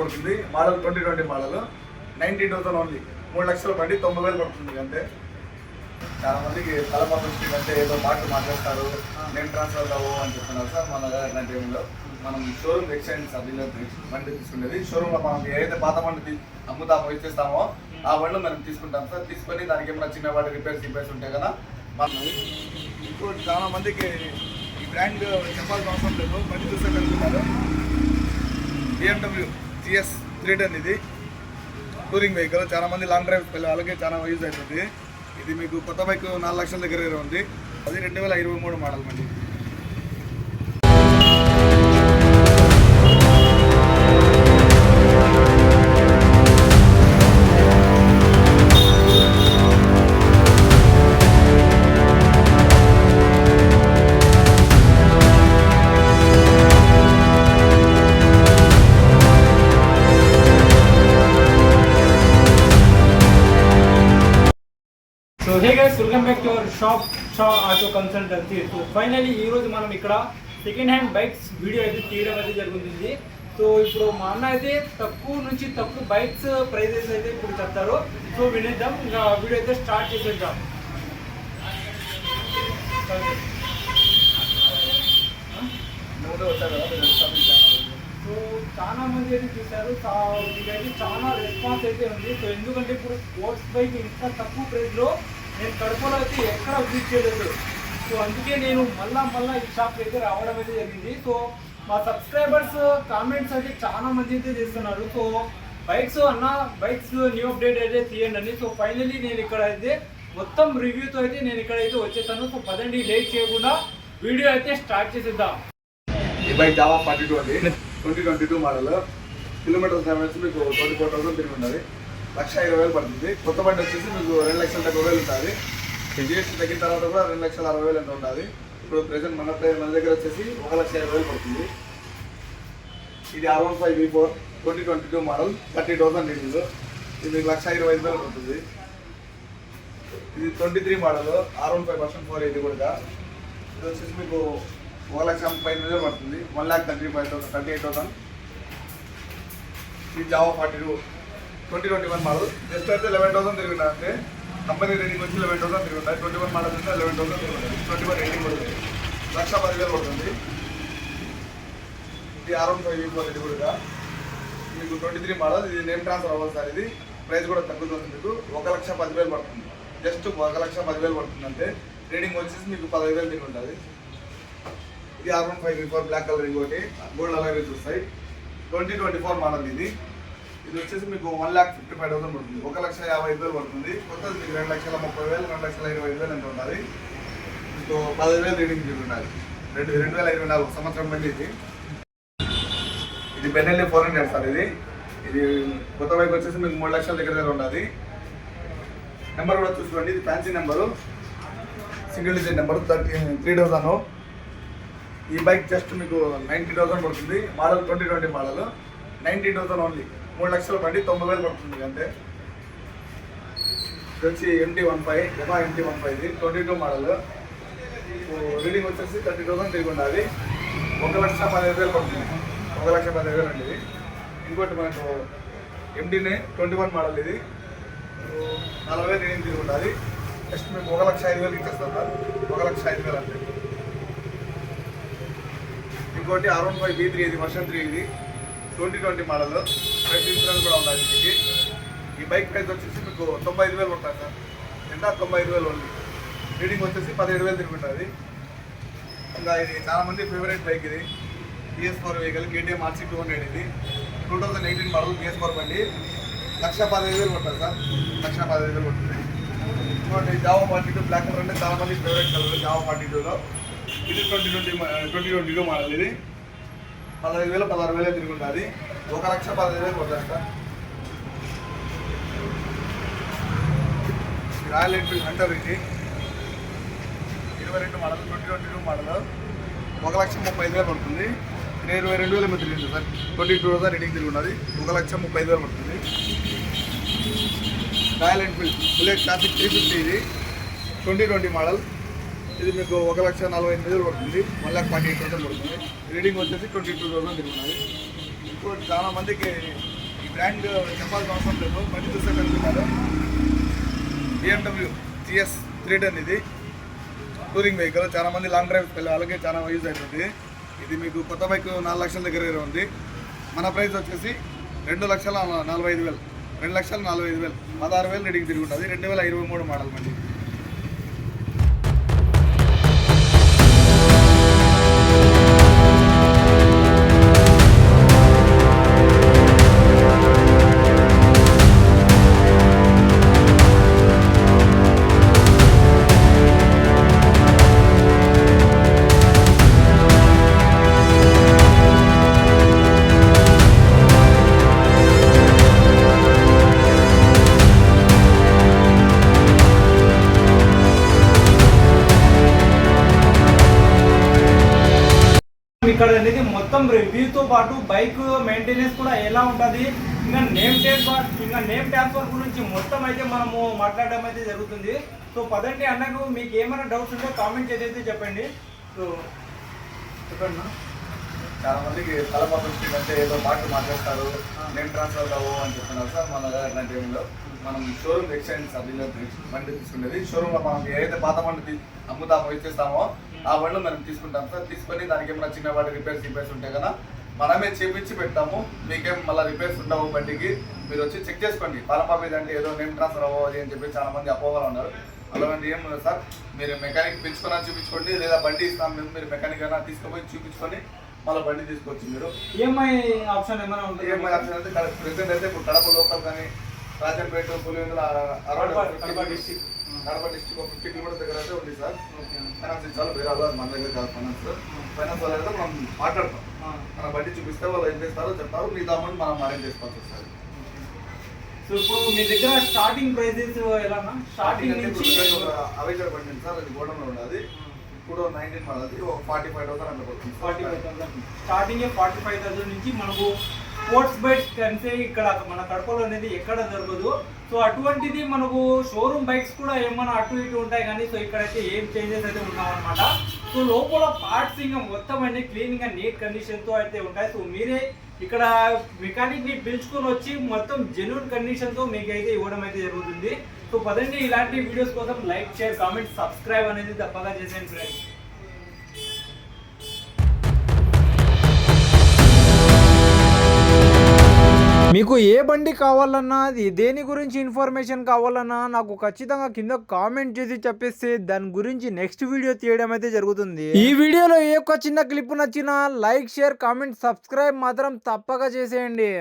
పడుతుంది. Model 2020 model 90,000 only. 3 లక్షల బండి 90,000 పడుతుంది. అంతే. చాలా మందికి తలపతి అంటే ఏదో మాట్లాడతారు, నేను ట్రాన్స్ఫర్ కావు అని చెప్తున్నారు సార్. మన అట్లాంటి టైంలో మనం షోరూమ్ ఎక్స్చేంజ్ సార్, డీలర్ బండి తీసుకునేది షోరూమ్లో మనం ఏదైతే పాత బండి అమ్ముతామో ఇచ్చేస్తామో ఆ బండ్లు మనం తీసుకుంటాం సార్. తీసుకొని దానికి ఏమైనా చిన్న వాటి రిపేర్స్ ఉంటాయి కదా మనం. ఇంకోటి చాలా మందికి ఈ బ్రాండ్ చెప్పాల్సిన అవసరం లేదు, బండి చూస్తే కలుగుతున్నారు. BMW GS 310 ఇది టూరింగ్ వెహికల్. చాలా మంది లాంగ్ డ్రైవ్ వాళ్ళకి చాలా యూజ్ అవుతుంది. ఇది మీకు కొత్త బైక్ 4 లక్షల దగ్గర ఉంది. అది 2023 మోడల్ బండి. So hey guys, welcome back to our shop Shah auto consultancy. So finally ఈరోజు మనం ఇక్కడ సెకండ్ హ్యాండ్ బైక్స్ వీడియో అయితే తీయడం అయితే జరుగుతుంది. సో ఇప్పుడు మా అన్న అయితే తక్కువ నుంచి తక్కువ బైక్స్ ప్రైజెస్ అయితే ఇప్పుడు చెప్తారు. సో వినేద్దాం, ఇంకా వీడియో అయితే స్టార్ట్ చేసేద్దాం. సో చాలా మంది అయితే చూశారు, మీకైతే చాలా రెస్పాన్స్ అయితే ఉంది. సో ఎందుకంటే ఇప్పుడు స్పోర్ట్స్ బైక్ ఇంత తక్కువ ప్రైస్లో నేను కడపలో అయితే ఎక్కడ విజిట్ చేయలేదు. సో అందుకే నేను మళ్ళా ఈ షాప్ అయితే రావడం అయితే జరిగింది. సో మా సబ్స్క్రైబర్స్ కామెంట్స్ అయితే చాలా మంది అయితే చేస్తున్నారు. సో బైక్స్ న్యూ అప్డేట్ అయితే తీయండి అని. సో ఫైనలీ నేను ఇక్కడ అయితే మొత్తం రివ్యూతో అయితే నేను ఇక్కడైతే వచ్చేసాను. సో పదండి, లేట్ చేయకుండా వీడియో అయితే స్టార్ట్ చేసేద్దాం. ఈ బైక్ జావా 42 అండి, 2022 మోడల్. కిలోమీటర్స్ వచ్చి మీకు 24,000 తిరిగి ఉన్నది. 1,20,000 పడుతుంది. కొత్త బండి వచ్చేసి మీకు 2,70,000 ఉంటుంది. GST తగ్గిన తర్వాత కూడా 2,60,000 ఎంత ఉంటుంది. ఇప్పుడు ప్రెసెంట్ మన దగ్గర వచ్చేసి 1,50,000 పడుతుంది. ఇది R15 V4 2022 మోడల్, 30,000 రీడింగ్. ఇది మీకు 1,20,000 పడుతుంది. ఇది 23 మోడల్ R15 వర్షన్ 4. ఇది కూడా ఇది వచ్చేసి మీకు 1,35,000 పడుతుంది. 1,35,000 ఇది జావా 42 2021 మోడల్. జస్ట్ అయితే 11,000 తిరిగి ఉంటుంది. అంటే కంపెనీ రేటింగ్ వచ్చి 11,000 తిరిగి ఉంటుంది. 21 మోడల్ అంటే 11,000 తిరిగి ఉంటుంది. 21 రేటింగ్ పడుతుంది. 1,10,000 పడుతుంది. ఇది R15 V4. ఇది కూడా మీకు 23 మోడల్. ఇది నేమ్ ట్రాన్స్ఫర్ అవ్వాలి సార్. ఇది ప్రైస్ కూడా తగ్గుతుంది. మీకు 1,10,000 పడుతుంది. జస్ట్ 1,10,000 పడుతుంది. అంటే రేటింగ్ వచ్చేసి మీకు 15,000 తిరిగి ఉంటుంది. ఇది R15 V4 బ్లాక్ కలర్. ఇంకోటి గోల్డ్ అలాగే చూస్తాయి. 2024 మోడల్. ఇది వచ్చేసి మీకు 1,55,000 పడుతుంది. 1,50,000 పడుతుంది. కొత్తది మీకు 2,30,000 2,25,000 ఎంత ఉంటుంది. మీకు 10,000 రీడింగ్ తిరుగుతుంది. 2024 సంవత్సరం బండి ఇది. ఇది బెనెల్లీ 400 సార్. ఇది కొత్త బైక్ వచ్చేసి మీకు 3 లక్షల దగ్గర ఉంటుంది. నెంబర్ కూడా చూసుకోండి. ఇది fancy number, single digit number, 3,000. ఈ బైక్ జస్ట్ మీకు 90,000 పడుతుంది. Model 2020 model, 90,000 only. 3 లక్షల బండి 90,000 పడుతుంది. అంతే. ఇది వచ్చి MT-15 MT-15 ఇది 22 మోడల్. రీడింగ్ వచ్చేసి 30,000 తిరిగి ఉండాలి. 1,15,000 పడుతుంది. 1,15,000 అండి ఇది. ఇంకోటి మనకు MT-నే 21 మోడల్. ఇది 40,000 రీడింగ్ తిరిగి ఉండాలి. జస్ట్ మీకు 1,05,000 ఇచ్చేస్తాం సార్. 1,05,000 అంతే. ఇంకోటి R15 V3 ఇది వర్షన్ 3. ఇది 2020 మోడల్. ప్రైస్ ఇన్సూరెన్స్ కూడా ఉండాలి దీనికి. ఈ బైక్ ప్రైస్ వచ్చేసి మీకు 95,000 పడుతుంది సార్. ఎంత 95,000 ఓన్లీ. రీడింగ్ వచ్చేసి 17,000 తిరిగి ఉంటుంది. ఇంకా ఇది చాలా మంది ఫేవరెట్ బైక్. ఇది BS4 వెహికల్, KTM RC 200. ఇది 2018 మోడల్ BS4 బండి. 1,15,000 పడుతుంది సార్. 1,15,000 పడుతుంది. ఇంకోటి జావా 42 బ్లాక్ కలర్ అంటే చాలా మంది ఫేవరెట్ కలర్ జావా 42లో. ఇది 2022 మోడల్. ఇది 15,000 16,000 తిరిగి ఉంటుంది. 1,15,000 పడుతుంది సార్. Royal Enfield Hunter. ఇది 22 మోడల్, 2022 మోడల్. 1,30,000 పడుతుంది. 22,000 తిరిగింది సార్. 22,000 రీడింగ్ తిరిగి ఉన్నది. 1,30,000 పడుతుంది. Royal Enfield bullet classic 350. ఇది 2020 మోడల్. ఇది మీకు 1,48,000 పడుతుంది. 1,48,000 పడుతుంది. రీడింగ్ వచ్చేసి 22,000 తిరుగుతుంది. ఇంకోటి చాలా మందికి బ్రాండ్ చెప్పాల్సిన అవసరం లేదు, బండి చూస్తే కనుక్కున్నారు. BMW GS 310 ఇది టూరింగ్ వెహికల్. చాలా మంది లాంగ్ డ్రైవ్కి వెళ్ళే వాళ్ళకి చాలా యూజ్ అవుతుంది. ఇది మీకు కొత్త బైక్ 4 లక్షల దగ్గర ఉంది. మన ప్రైస్ వచ్చేసి 2,45,000, 2,45,000, 16,000 రీడింగ్ తిరిగి ఉంటుంది. 2023 మోడల్ బండి. ఇక్కడ అనేది మొత్తం రివ్యూతో పాటు బైక్ మెయింటెనెన్స్ కూడా ఎలా ఉంటుంది, ఇంకా నేమ్ ట్రాన్స్ఫర్ గురించి మొత్తం అయితే మనము మాట్లాడడం అయితే జరుగుతుంది. సో పదండి అన్నకు మీకు ఏమైనా డౌట్స్ ఉంటే కామెంట్ చేసి చెప్పండి. సో చెప్పండి. చాలా మందికి తలపొచ్చి అంటే ఏదో మాటలు మాట్లాడతారు, నేమ్ ట్రాన్స్ఫర్ కావు అని చెప్తున్నారు సార్. మన దగ్గర అట్లాంటి ఏమిలో మనం షోరూమ్ ఎక్స్చేంజ్ డీలర్ బండి తీసుకునేది. షోరూమ్లో మనం ఏదైతే పాత బండి అమ్ముతామో ఇచ్చేస్తామో ఆ బండ్లు మనం తీసుకుంటాం సార్. తీసుకొని దానికి ఏమైనా చిన్నవాటి రిపేర్స్ ఉంటాయి కదా, మనమే చేపించి పెడతాము. మీకేం మళ్ళీ రిపేర్స్ ఉండవు బండికి. మీరు వచ్చి చెక్ చేసుకోండి. పాలపా మీద అంటే ఏదో నేమ్ ట్రాన్స్ఫర్ అవ్వాలి అని చెప్పి చాలా మంది అపోహలు ఉన్నారు. అలాంటి ఏం లేదు సార్. మీరు మెకానిక్ పిలుచుకొని చూపించుకోండి, లేదా బండి ఇస్తాం మేము, మీరు మెకానిక్ అయినా తీసుకుపోయి చూపించుకొని మళ్ళీ బండి తీసుకోవచ్చు. మీరు ఈఎంఐ ఆప్షన్ ఏమైనా ఉంటుంది? ఈఎంఐ ఆప్షన్ అయితే ప్రెసెంట్ అయితే ఇప్పుడు కడప లోకల్ కానీ రాజంపేట, పులివెందుల, కడప డిస్టిక్ ఒక 50 కిలోమీటర్స్ దగ్గర అయితే ఉంది సార్. ఫైనాన్స్ ఇచ్చాలి, వేరే వాళ్ళు మన దగ్గర కాదు. ఫైనాన్స్ వాళ్ళు అయితే మనం మాట్లాడతాం. మన బండి చూపిస్తే వాళ్ళు ఏం చేస్తారో చెప్తారు, మిగతా అమౌంట్ మనం అరేంజ్ చేసుకోవచ్చు సార్. సో ఇప్పుడు మీ దగ్గర స్టార్టింగ్ ప్రైజెస్ ఎలా? స్టార్టింగ్ నుంచి అవైజర్ బండి సార్, అది గోడంలో ఉన్నది. ఇప్పుడు 19 మనది 45,000 అట్లా పడుతుంది. 45,000 స్టార్టింగ్ 45,000 నుంచి మనకు స్పోర్ట్స్ బైక్స్ కంటే ఇక్కడ మన కడపలో అనేది ఎక్కడ దొరకదు. సో అటువంటిది మనకు షోరూమ్ బైక్స్ కూడా ఏమన్నా అటు ఇటు ఉంటాయి కానీ, సో ఇక్కడైతే ఏం చేంజెస్ అయితే ఉన్నామన్నమాట. సో లోపల పార్ట్స్ ఇంకా మొత్తం అన్ని క్లీన్ గా నీట్ కండిషన్ తో అయితే ఉంటాయి. సో మీరే ఇక్కడ మెకానిక్ ని పిలుచుకొని వచ్చి మొత్తం జెన్యూన్ కండిషన్ తో మీకు అయితే ఇవ్వడం అయితే జరుగుతుంది. సో పదండి, ఇలాంటి వీడియోస్ కోసం లైక్, షేర్, కామెంట్, సబ్స్క్రైబ్ అనేది తప్పగా చేసేయండి ఫ్రెండ్స్. మీకు ఏ బండి కావాలన్నా, దేని గురించి ఇన్ఫర్మేషన్ కావాలన్నా నాకు ఖచ్చితంగా కింద కామెంట్ చేసి చెప్పేస్తే దాని గురించి నెక్స్ట్ వీడియో తీయడం అయితే జరుగుతుంది. ఈ వీడియోలో ఏ ఒక్క చిన్న క్లిప్ నచ్చినా లైక్, షేర్, కామెంట్, సబ్స్క్రైబ్ మాత్రం తప్పగా చేసేయండి.